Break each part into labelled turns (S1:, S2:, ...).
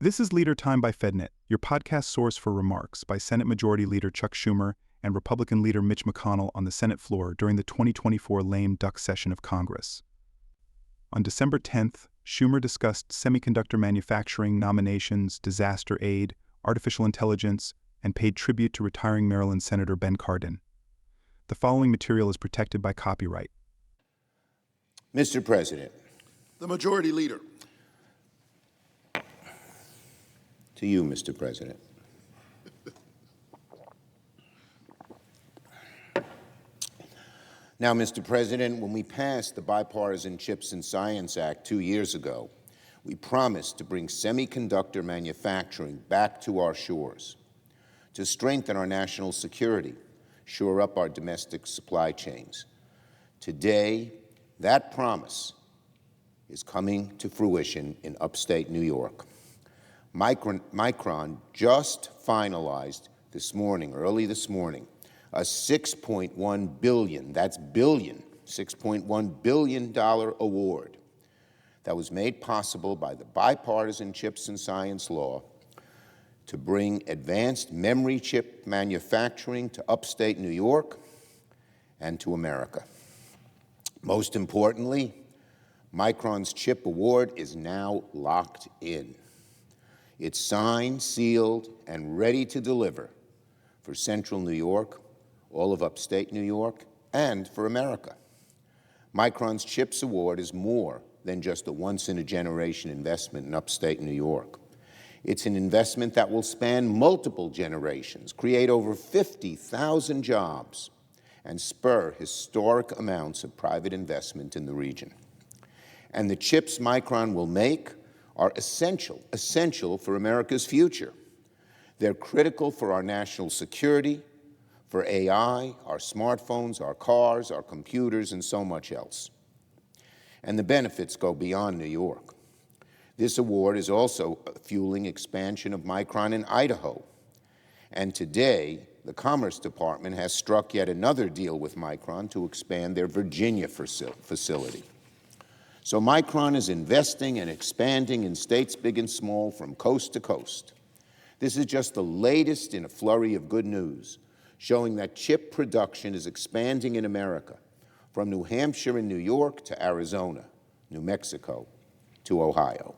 S1: This is Leader Time by FedNet, your podcast source for remarks by Senate Majority Leader Chuck Schumer and Republican Leader Mitch McConnell on the Senate floor during the 2024 lame duck session of Congress. On December 10th, Schumer discussed semiconductor manufacturing, nominations, disaster aid, artificial intelligence, and paid tribute to retiring Maryland Senator Ben Cardin. The following material is protected by copyright.
S2: Mr. President.
S3: The Majority Leader.
S2: To you, Mr. President. Now, Mr. President, when we passed the Bipartisan Chips and Science Act 2 years ago, we promised to bring semiconductor manufacturing back to our shores, to strengthen our national security, shore up our domestic supply chains. Today, that promise is coming to fruition in upstate New York. Micron just finalized early this morning, a $6.1 billion, that's billion, $6.1 billion award that was made possible by the bipartisan Chips and Science law to bring advanced memory chip manufacturing to upstate New York and to America. Most importantly, Micron's chip award is now locked in. It's signed, sealed, and ready to deliver for Central New York, all of upstate New York, and for America. Micron's CHIPS award is more than just a once-in-a-generation investment in upstate New York. It's an investment that will span multiple generations, create over 50,000 jobs, and spur historic amounts of private investment in the region. And the chips Micron will make are essential for America's future. They're critical for our national security, for AI, our smartphones, our cars, our computers, and so much else. And the benefits go beyond New York. This award is also fueling expansion of Micron in Idaho. And today, the Commerce Department has struck yet another deal with Micron to expand their Virginia facility. So Micron is investing and expanding in states big and small from coast to coast. This is just the latest in a flurry of good news, showing that chip production is expanding in America, from New Hampshire and New York to Arizona, New Mexico to Ohio.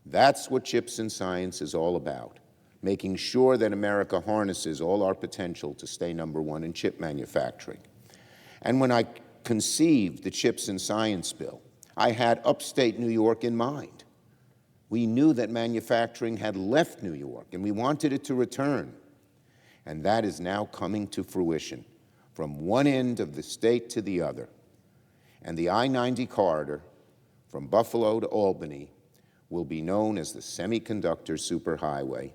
S2: That's what Chips and Science is all about, making sure that America harnesses all our potential to stay number one in chip manufacturing. And when I conceived the Chips and Science bill, I had upstate New York in mind. We knew that manufacturing had left New York, and we wanted it to return. And that is now coming to fruition, from one end of the state to the other. And the I-90 corridor, from Buffalo to Albany, will be known as the Semiconductor Superhighway,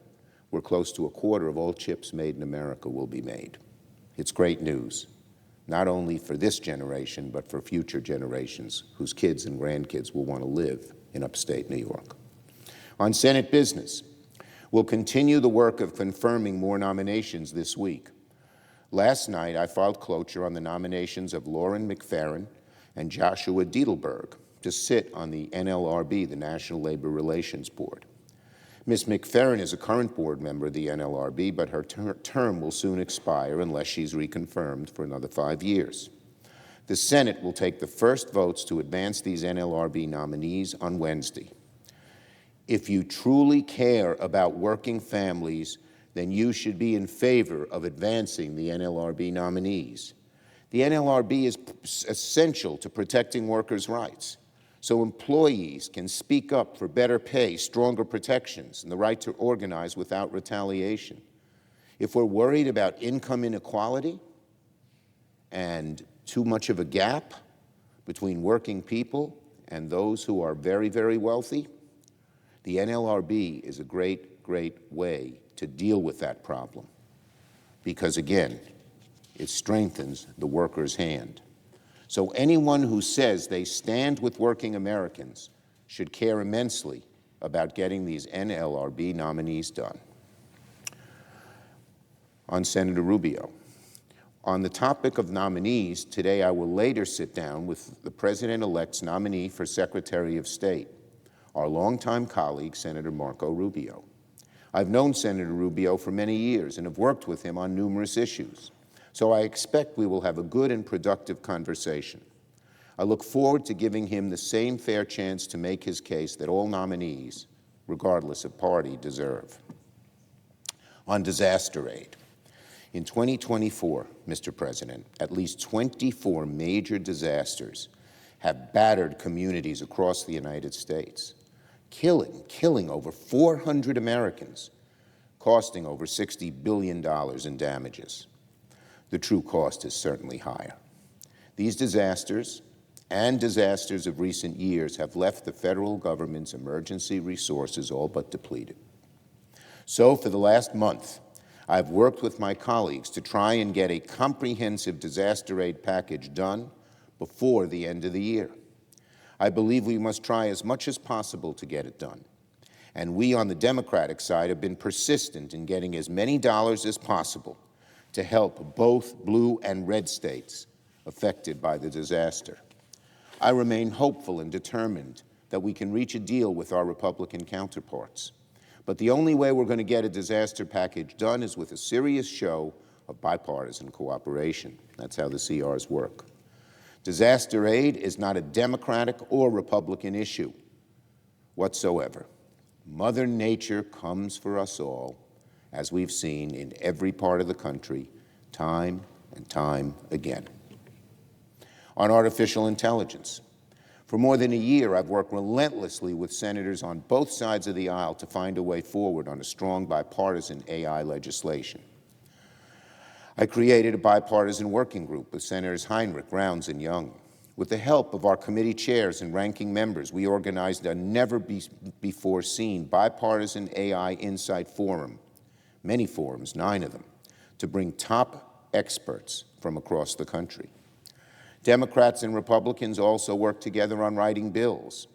S2: where close to a quarter of all chips made in America will be made. It's great news, not only for this generation, but for future generations whose kids and grandkids will want to live in upstate New York. On Senate business, we'll continue the work of confirming more nominations this week. Last night, I filed cloture on the nominations of Lauren McFerrin and Joshua Diedelberg to sit on the NLRB, the National Labor Relations Board. Ms. McFerrin is a current board member of the NLRB, but her term will soon expire unless she's reconfirmed for another 5 years. The Senate will take the first votes to advance these NLRB nominees on Wednesday. If you truly care about working families, then you should be in favor of advancing the NLRB nominees. The NLRB is essential to protecting workers' rights, so employees can speak up for better pay, stronger protections, and the right to organize without retaliation. If we're worried about income inequality and too much of a gap between working people and those who are very, very wealthy, the NLRB is a great, great way to deal with that problem because, again, it strengthens the worker's hand. So anyone who says they stand with working Americans should care immensely about getting these NLRB nominees done. On Senator Rubio. On the topic of nominees, today I will later sit down with the President-elect's nominee for Secretary of State, our longtime colleague, Senator Marco Rubio. I've known Senator Rubio for many years and have worked with him on numerous issues, so I expect we will have a good and productive conversation. I look forward to giving him the same fair chance to make his case that all nominees, regardless of party, deserve. On disaster aid. In 2024, Mr. President, at least 24 major disasters have battered communities across the United States, killing over 400 Americans, costing over $60 billion in damages. The true cost is certainly higher. These disasters and disasters of recent years have left the federal government's emergency resources all but depleted. So for the last month, I've worked with my colleagues to try and get a comprehensive disaster aid package done before the end of the year. I believe we must try as much as possible to get it done. And we on the Democratic side have been persistent in getting as many dollars as possible to help both blue and red states affected by the disaster. I remain hopeful and determined that we can reach a deal with our Republican counterparts. But the only way we're going to get a disaster package done is with a serious show of bipartisan cooperation. That's how the CRs work. Disaster aid is not a Democratic or Republican issue whatsoever. Mother Nature comes for us all, as we've seen in every part of the country, time and time again. On artificial intelligence. For more than a year, I've worked relentlessly with senators on both sides of the aisle to find a way forward on a strong bipartisan AI legislation. I created a bipartisan working group with Senators Heinrich, Rounds, and Young. With the help of our committee chairs and ranking members, we organized a never-before-seen bipartisan AI Insight Forum, many forums, 9 of them, to bring top experts from across the country. Democrats and Republicans also worked together on writing bills,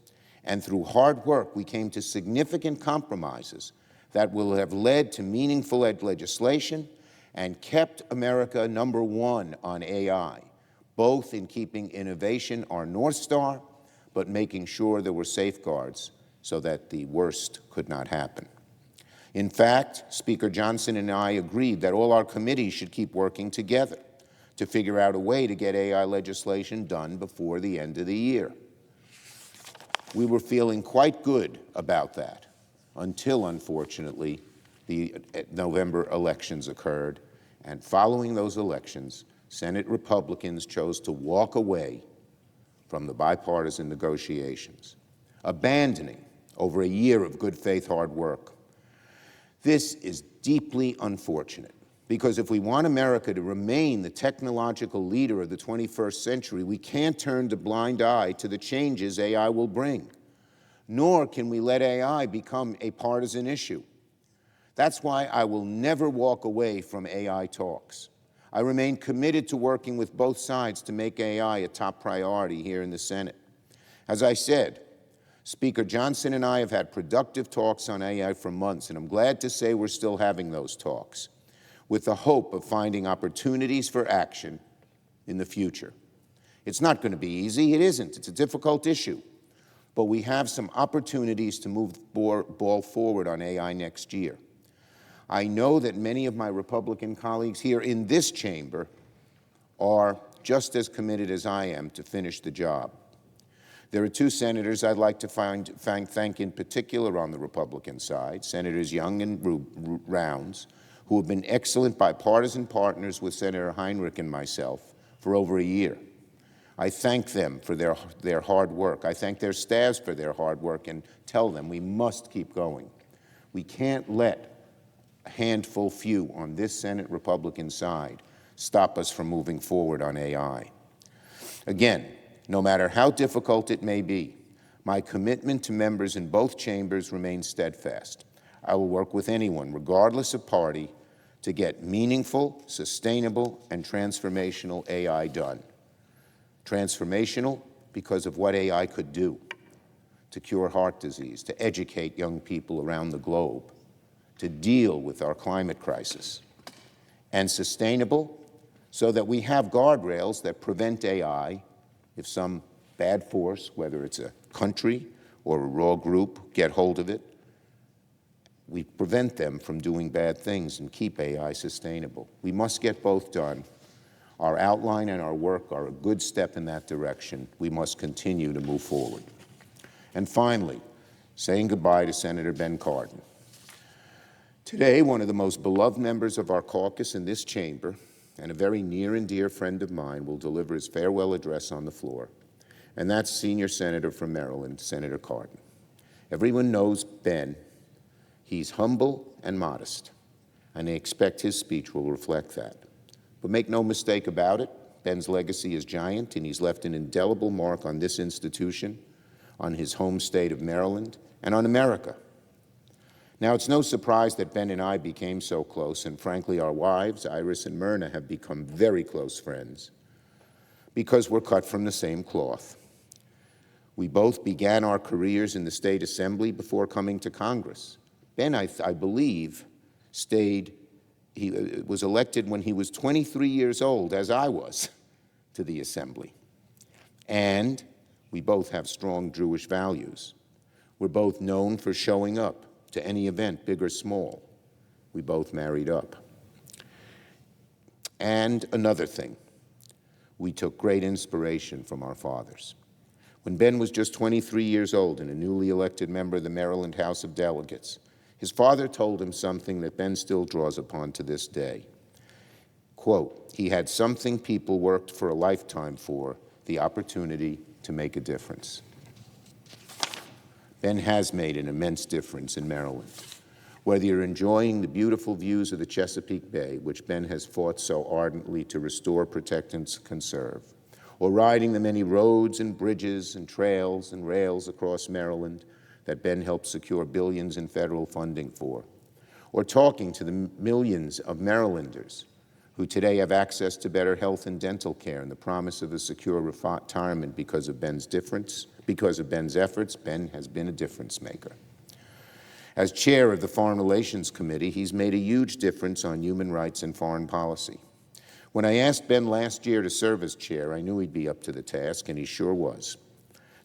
S2: and through hard work, we came to significant compromises that will have led to meaningful legislation and kept America #1 on AI, both in keeping innovation our North Star, but making sure there were safeguards so that the worst could not happen. In fact, Speaker Johnson and I agreed that all our committees should keep working together to figure out a way to get AI legislation done before the end of the year. We were feeling quite good about that until, unfortunately, the November elections occurred, and following those elections, Senate Republicans chose to walk away from the bipartisan negotiations, abandoning over a year of good faith hard work. This is deeply unfortunate, because if we want America to remain the technological leader of the 21st century, we can't turn a blind eye to the changes AI will bring, nor can we let AI become a partisan issue. That's why I will never walk away from AI talks. I remain committed to working with both sides to make AI a top priority here in the Senate. As I said, Speaker Johnson and I have had productive talks on AI for months, and I'm glad to say we're still having those talks, with the hope of finding opportunities for action in the future. It's not going to be easy. It isn't. It's a difficult issue. But we have some opportunities to move the ball forward on AI next year. I know that many of my Republican colleagues here in this chamber are just as committed as I am to finish the job. There are 2 senators I'd like to thank in particular on the Republican side, Senators Young and Rounds, who have been excellent bipartisan partners with Senator Heinrich and myself for over a year. I thank them for their hard work. I thank their staffs for their hard work and tell them we must keep going. We can't let a handful few on this Senate Republican side stop us from moving forward on AI. Again, no matter how difficult it may be, my commitment to members in both chambers remains steadfast. I will work with anyone, regardless of party, to get meaningful, sustainable, and transformational AI done. Transformational because of what AI could do to cure heart disease, to educate young people around the globe, to deal with our climate crisis. And sustainable so that we have guardrails that prevent AI if some bad force, whether it's a country or a raw group get hold of it, we prevent them from doing bad things and keep AI sustainable. We must get both done. Our outline and our work are a good step in that direction. We must continue to move forward. And finally, saying goodbye to Senator Ben Cardin. Today, one of the most beloved members of our caucus in this chamber and a very near and dear friend of mine will deliver his farewell address on the floor, and that's senior senator from Maryland, Senator Cardin. Everyone knows Ben. He's humble and modest, and they expect his speech will reflect that. But make no mistake about it, Ben's legacy is giant, and he's left an indelible mark on this institution, on his home state of Maryland, and on America. Now, it's no surprise that Ben and I became so close, and frankly, our wives, Iris and Myrna, have become very close friends because we're cut from the same cloth. We both began our careers in the state assembly before coming to Congress. Ben, I believe, he was elected when he was 23 years old, as I was, to the assembly. And we both have strong Jewish values. We're both known for showing up to any event, big or small. We both married up. And another thing, we took great inspiration from our fathers. When Ben was just 23 years old and a newly elected member of the Maryland House of Delegates, his father told him something that Ben still draws upon to this day. Quote, he had something people worked for a lifetime for, the opportunity to make a difference. Ben has made an immense difference in Maryland. Whether you're enjoying the beautiful views of the Chesapeake Bay, which Ben has fought so ardently to restore, protect, and conserve, or riding the many roads and bridges and trails and rails across Maryland that Ben helped secure billions in federal funding for, or talking to the millions of Marylanders who today have access to better health and dental care and the promise of a secure retirement because of Ben's efforts, Ben has been a difference maker. As chair of the Foreign Relations Committee, he's made a huge difference on human rights and foreign policy. When I asked Ben last year to serve as chair, I knew he'd be up to the task, and he sure was,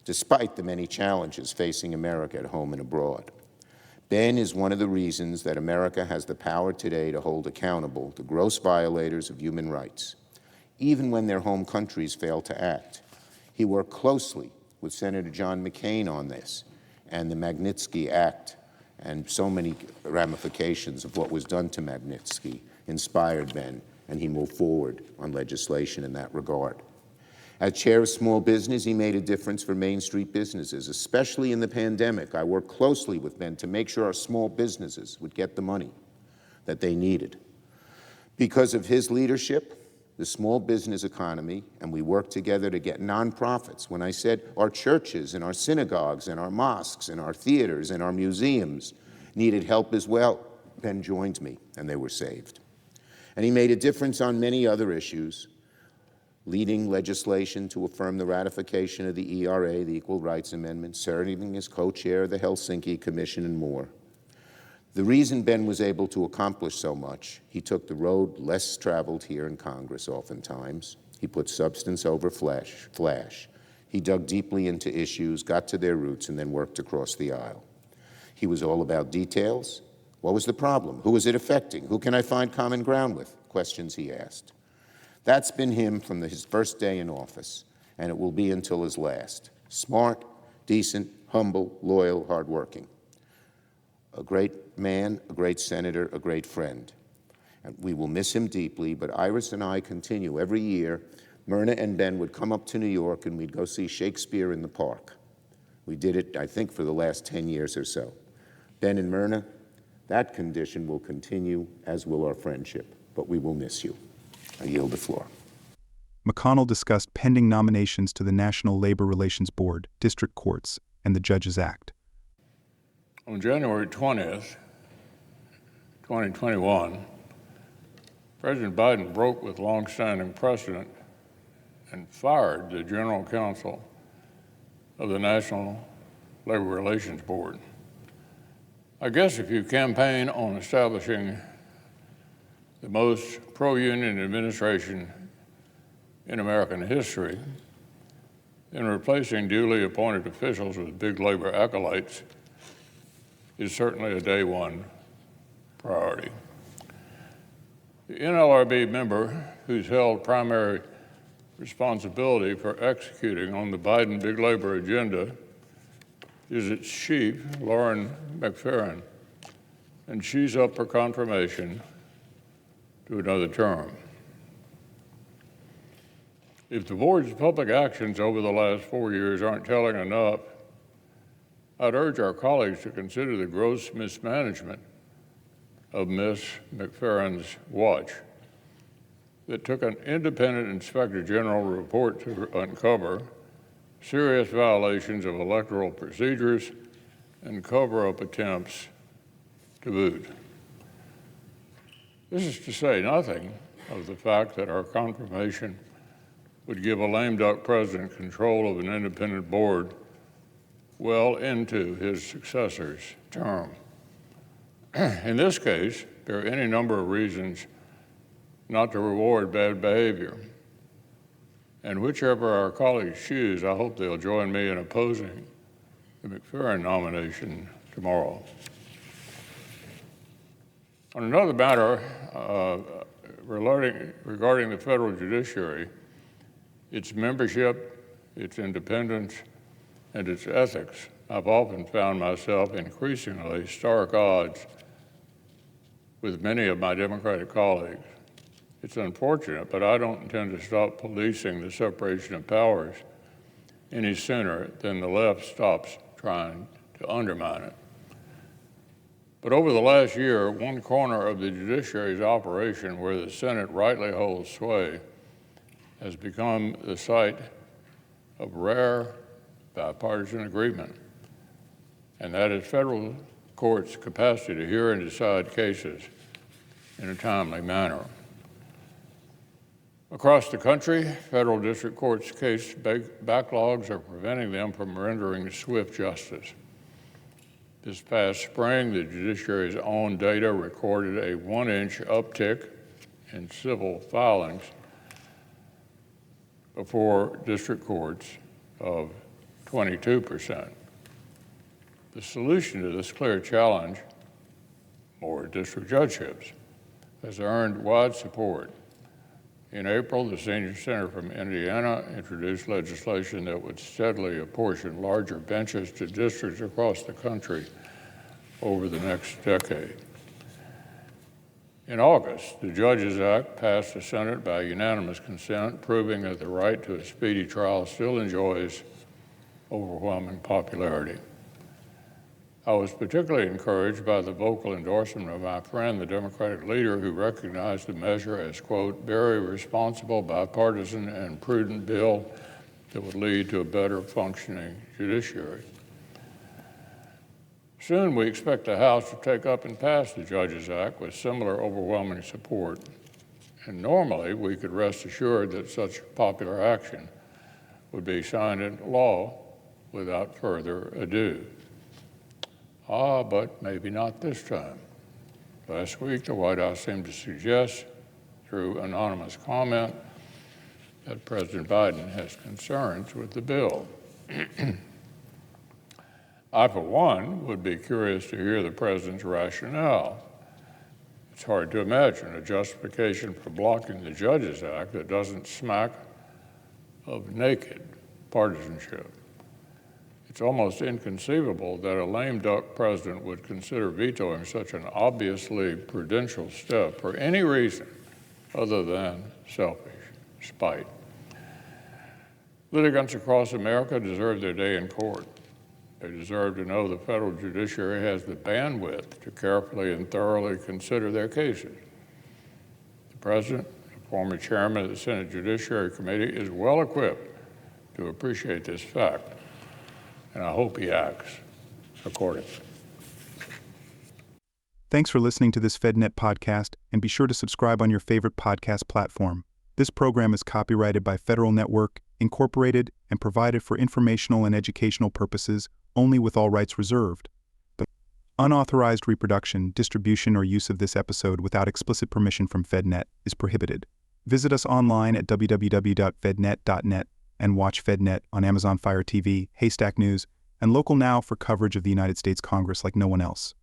S2: despite the many challenges facing America at home and abroad. Ben is one of the reasons that America has the power today to hold accountable the gross violators of human rights, even when their home countries fail to act. He worked closely with Senator John McCain on this, and the Magnitsky Act and so many ramifications of what was done to Magnitsky inspired Ben, and he moved forward on legislation in that regard. As chair of small business, he made a difference for Main Street businesses, especially in the pandemic. I worked closely with Ben to make sure our small businesses would get the money that they needed. Because of his leadership, the small business economy, and we worked together to get nonprofits. When I said our churches and our synagogues and our mosques and our theaters and our museums needed help as well, Ben joined me, and they were saved. And he made a difference on many other issues, leading legislation to affirm the ratification of the ERA, the Equal Rights Amendment, serving as co-chair of the Helsinki Commission, and more. The reason Ben was able to accomplish so much, he took the road less traveled here in Congress oftentimes. He put substance over flash. He dug deeply into issues, got to their roots, and then worked across the aisle. He was all about details. What was the problem? Who was it affecting? Who can I find common ground with? Questions he asked. That's been him from his first day in office, and it will be until his last. Smart, decent, humble, loyal, hardworking. A great man, a great senator, a great friend. And we will miss him deeply, but Iris and I continue. Every year, Myrna and Ben would come up to New York and we'd go see Shakespeare in the park. We did it, I think, for the last 10 years or so. Ben and Myrna, that condition will continue, as will our friendship, but we will miss you. I yield the floor.
S1: McConnell discussed pending nominations to the National Labor Relations Board, district courts, and the Judges Act.
S4: On January 20th, 2021, President Biden broke with longstanding precedent and fired the General Counsel of the National Labor Relations Board. I guess if you campaign on establishing the most pro-union administration in American history, in replacing duly appointed officials with big labor acolytes is certainly a day one priority. The NLRB member who's held primary responsibility for executing on the Biden big labor agenda is its chief, Lauren McFerrin, and she's up for confirmation to another term. If the board's public actions over the last 4 years aren't telling enough, I'd urge our colleagues to consider the gross mismanagement of Ms. McFerrin's watch that took an independent Inspector General report to uncover serious violations of electoral procedures and cover-up attempts to boot. This is to say nothing of the fact that our confirmation would give a lame duck president control of an independent board well into his successor's term. In this case, there are any number of reasons not to reward bad behavior. And whichever our colleagues choose, I hope they'll join me in opposing the McFerrin nomination tomorrow. On another matter regarding the federal judiciary, its membership, its independence, and its ethics, I've often found myself increasingly stark odds with many of my Democratic colleagues. It's unfortunate, but I don't intend to stop policing the separation of powers any sooner than the left stops trying to undermine it. But over the last year, one corner of the judiciary's operation where the Senate rightly holds sway has become the site of rare bipartisan agreement, and that is federal courts' capacity to hear and decide cases in a timely manner. Across the country, federal district courts' case backlogs are preventing them from rendering swift justice. This past spring, the judiciary's own data recorded a 1-inch uptick in civil filings before district courts of 22%. The solution to this clear challenge, more district judgeships, has earned wide support. In April, the senior senator from Indiana introduced legislation that would steadily apportion larger benches to districts across the country over the next decade. In August, the Judges Act passed the Senate by unanimous consent, proving that the right to a speedy trial still enjoys overwhelming popularity. I was particularly encouraged by the vocal endorsement of my friend, the Democratic leader, who recognized the measure as, quote, very responsible, bipartisan, and prudent bill that would lead to a better functioning judiciary. Soon we expect the House to take up and pass the Judges Act with similar overwhelming support. And normally we could rest assured that such popular action would be signed into law without further ado. But maybe not this time. Last week, the White House seemed to suggest, through anonymous comment, that President Biden has concerns with the bill. I, for one, would be curious to hear the president's rationale. It's hard to imagine a justification for blocking the Judges Act that doesn't smack of naked partisanship. It's almost inconceivable that a lame duck president would consider vetoing such an obviously prudential step for any reason other than selfish spite. Litigants across America deserve their day in court. They deserve to know the federal judiciary has the bandwidth to carefully and thoroughly consider their cases. The president, the former chairman of the Senate Judiciary Committee, is well equipped to appreciate this fact, and I hope he acts accordingly.
S1: Thanks for listening to this FedNet podcast, and be sure to subscribe on your favorite podcast platform. This program is copyrighted by Federal Network, Incorporated, and provided for informational and educational purposes only, with all rights reserved. The unauthorized reproduction, distribution, or use of this episode without explicit permission from FedNet is prohibited. Visit us online at www.fednet.net and watch FedNet on Amazon Fire TV, Haystack News, and Local Now for coverage of the United States Congress like no one else.